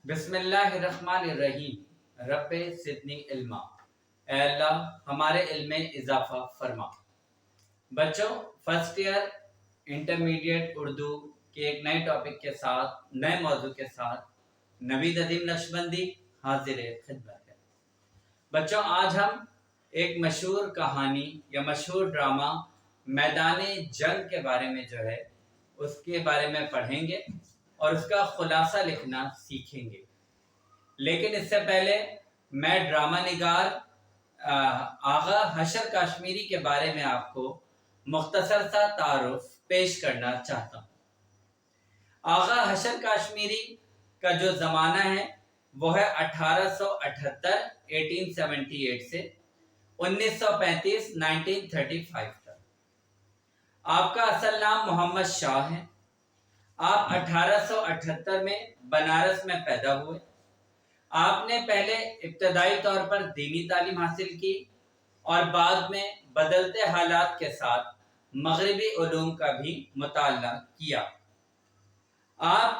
بسم اللہ الرحمن الرحیم رب زدنی علما۔ اے اللہ ہمارے علم میں اضافہ فرما۔ بچوں، فرسٹ ایئر انٹرمیڈیٹ اردو کے ایک نئے ٹاپک کے ساتھ، نئے موضوع کے ساتھ نوید عظیم نقشبندی حاضر خدمت ہے۔ بچوں، آج ہم ایک مشہور کہانی یا مشہور ڈرامہ میدان جنگ کے بارے میں اس کے بارے میں پڑھیں گے اور اس کا خلاصہ لکھنا سیکھیں گے۔ لیکن اس سے پہلے میں ڈرامہ نگار آغا حشر کاشمیری کے بارے میں آپ کو مختصر سا تعارف پیش کرنا چاہتا ہوں۔ آغا حشر کاشمیری کا جو زمانہ ہے وہ ہے 1878 سے 1935 تک۔ آپ کا اصل نام محمد شاہ ہے۔ آپ 1878 میں بنارس میں پیدا ہوئے۔ آپ نے پہلے ابتدائی طور پر دینی تعلیم حاصل کی اور بعد میں بدلتے حالات کے ساتھ مغربی علوم کا بھی مطالعہ کیا۔ آپ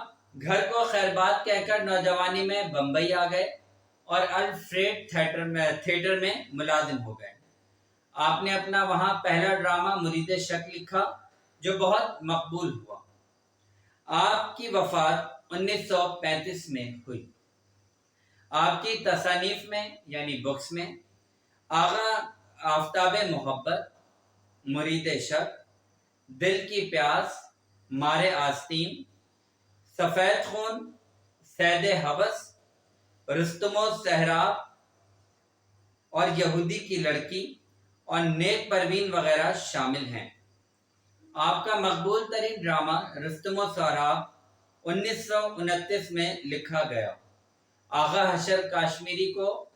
گھر کو خیر بات کہہ کر نوجوانی میں بمبئی آ گئے اور الفریڈ تھیٹر میں ملازم ہو گئے۔ آپ نے اپنا وہاں پہلا ڈرامہ مرید شک لکھا جو بہت مقبول ہوا۔ آپ کی وفات 1935 میں ہوئی۔ آپ کی تصانیف میں یعنی بکس میں آغا آفتاب محبت، مرید شک، دل کی پیاس، مار آستین، سفید خون، صید ہوس، رستم و سہراب اور یہودی کی لڑکی اور نیک پروین وغیرہ شامل ہیں۔ آپ کا مقبول ترین ڈرامہ رستم و سہراب 1929 میں لکھا گیا۔ آغا حشر کاشمیری کو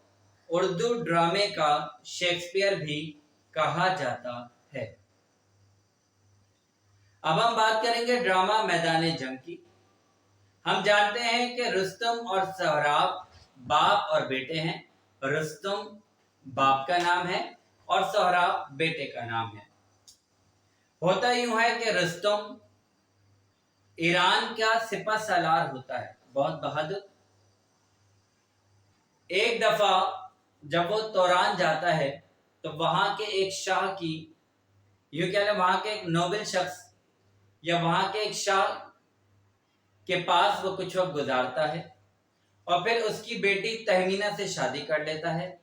اردو ڈرامے کا شیکسپیئر بھی کہا جاتا ہے۔ اب ہم بات کریں گے ڈرامہ میدان جنگ کی۔ ہم جانتے ہیں کہ رستم اور سہراب باپ اور بیٹے ہیں۔ رستم باپ کا نام ہے اور سہراب بیٹے کا نام ہے۔ ہوتا یوں ہے کہ رستم ایران کا سپہ سالار ہوتا ہے، بہت بہادر۔ ایک دفعہ جب وہ توران جاتا ہے تو وہاں کے ایک شاہ کی، یوں کہہ لیں وہاں کے ایک نوبل شخص یا وہاں کے ایک شاہ کے پاس وہ کچھ وقت گزارتا ہے اور پھر اس کی بیٹی تہمینہ سے شادی کر لیتا ہے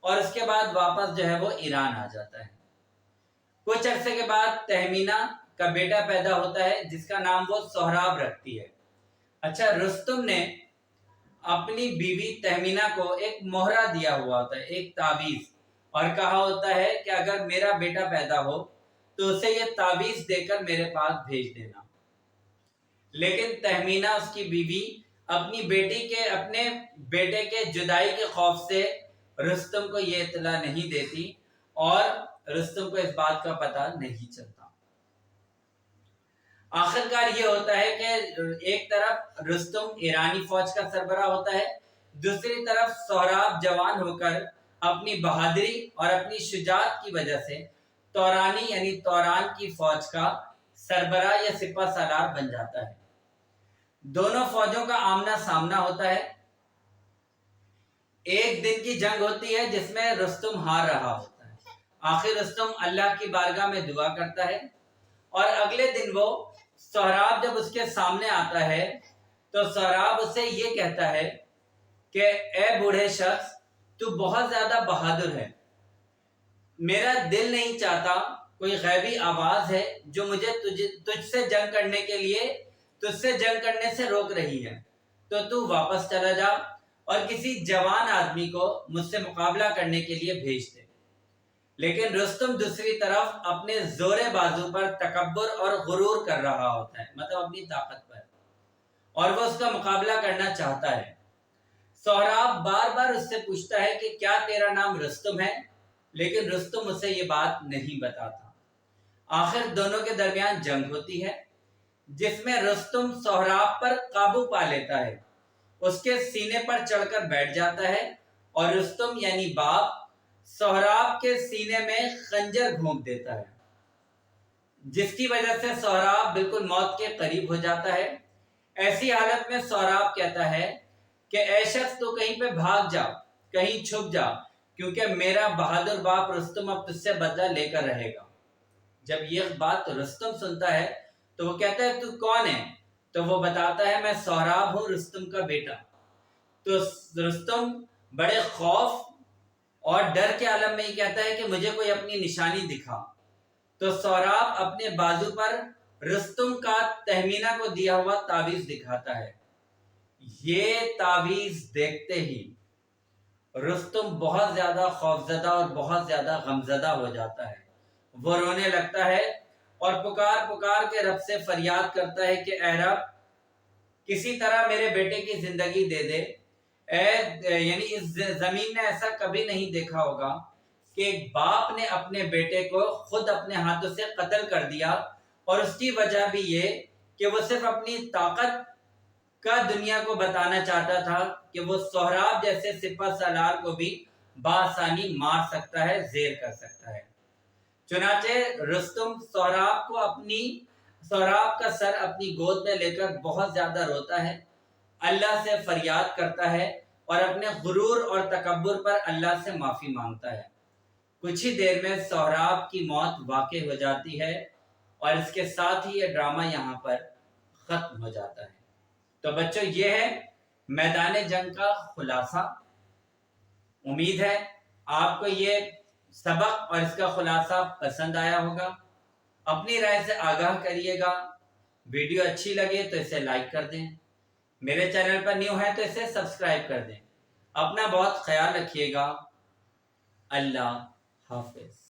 اور اس کے بعد واپس وہ ایران آ جاتا ہے۔ کچھ عرصے کے بعد تہمینہ کا بیٹا پیدا ہوتا ہے جس کا نام وہ سہراب رکھتی ہے۔ اچھا، رستم نے اپنی بیوی تہمینہ کو ایک مہرہ دیا ہوا ہوتا ہے، ایک تعویذ، اور کہا ہوتا ہے کہ اگر میرا بیٹا پیدا ہو تو اسے یہ تعویذ دے کر میرے پاس بھیج دینا۔ لیکن تہمینہ اس کی بیوی اپنے بیٹے کے جدائی کے خوف سے رستم کو یہ اطلاع نہیں دیتی اور رستم کو اس بات کا پتہ نہیں چلتا۔ آخرکار یہ ہوتا ہے کہ ایک طرف رستم ایرانی فوج کا سربراہ ہوتا ہے، دوسری طرف سہراب جوان ہو کر اپنی بہادری اور اپنی شجاعت کی وجہ سے تورانی یعنی توران کی فوج کا سربراہ یا سپہ سالار بن جاتا ہے۔ دونوں فوجوں کا آمنا سامنا ہوتا ہے۔ ایک دن کی جنگ ہوتی ہے جس میں رستم ہار رہا ہوتا ہے۔ آخر رستم اللہ کی بارگاہ میں دعا کرتا ہے اور اگلے دن وہ سہراب جب اس کے سامنے آتا ہے تو سہراب اسے یہ کہتا ہے کہ اے بوڑھے شخص، تو بہت زیادہ بہادر ہے، میرا دل نہیں چاہتا، کوئی غیبی آواز ہے جو مجھے تجھ سے جنگ کرنے سے روک رہی ہے، تو واپس چلا جا اور کسی جوان آدمی کو مجھ سے مقابلہ کرنے کے لیے بھیج دے۔ لیکن رستم دوسری طرف اپنے زور بازو پر تکبر اور غرور کر رہا ہوتا ہے، مطلب اپنی طاقت پر، اور وہ اس کا مقابلہ کرنا چاہتا ہے۔ سہراب بار بار اس سے پوچھتا ہے کہ کیا تیرا نام رستم ہے، لیکن رستم اسے یہ بات نہیں بتاتا۔ آخر دونوں کے درمیان جنگ ہوتی ہے جس میں رستم سہراب پر قابو پا لیتا ہے، اس کے سینے پر چڑھ کر بیٹھ جاتا ہے اور رستم یعنی باپ سہراب کے سینے میں خنجر گھونپ دیتا ہے، جس کی وجہ سے سہراب بالکل موت کے قریب ہو جاتا ہے۔ ایسی حالت میں سہراب کہتا ہے کہ اے شخص تو کہیں پہ بھاگ جا، کہیں چھپ جا، کیونکہ میرا بہادر باپ رستم اب تجھ سے بدلہ لے کر رہے گا۔ جب یہ بات رستم سنتا ہے تو وہ کہتا ہے تو کون ہے؟ تو وہ بتاتا ہے میں سہراب ہوں، رستم کا بیٹا۔ تو رستم بڑے خوف اور ڈر کے عالم میں یہ کہتا ہے کہ مجھے کوئی اپنی نشانی دکھا۔ تو سہراب اپنے بازو پر رستم کا تہمینہ کو دیا ہوا تعویذ دکھاتا ہے۔ یہ تعویذ دیکھتے ہی رستم بہت زیادہ خوفزدہ اور بہت زیادہ غمزدہ ہو جاتا ہے۔ وہ رونے لگتا ہے اور پکار پکار کے رب سے فریاد کرتا ہے کہ اے رب، کسی طرح میرے بیٹے کی زندگی دے دے۔ یعنی اس زمین نے ایسا کبھی نہیں دیکھا ہوگا کہ ایک باپ نے اپنے بیٹے کو خود اپنے ہاتھوں سے قتل کر دیا، اور اس کی وجہ بھی یہ کہ وہ صرف اپنی طاقت کا دنیا کو بتانا چاہتا تھا کہ وہ سہراب جیسے سپہ سالار کو بھی بآسانی مار سکتا ہے، زیر کر سکتا ہے۔ چنانچہ رستم سہراب کا سر اپنی گود میں لے کر بہت زیادہ روتا ہے، اللہ سے فریاد کرتا ہے اور اپنے غرور اور تکبر پر اللہ سے معافی مانگتا ہے۔ کچھ ہی دیر میں سہراب کی موت واقع ہو جاتی ہے اور اس کے ساتھ ہی یہ ڈرامہ یہاں پر ختم ہو جاتا ہے۔ تو بچوں، یہ ہے میدان جنگ کا خلاصہ۔ امید ہے آپ کو یہ سبق اور اس کا خلاصہ پسند آیا ہوگا۔ اپنی رائے سے آگاہ کریے گا۔ ویڈیو اچھی لگے تو اسے لائک کر دیں، میرے چینل پر نیو ہے تو اسے سبسکرائب کر دیں۔ اپنا بہت خیال رکھیے گا۔ اللہ حافظ۔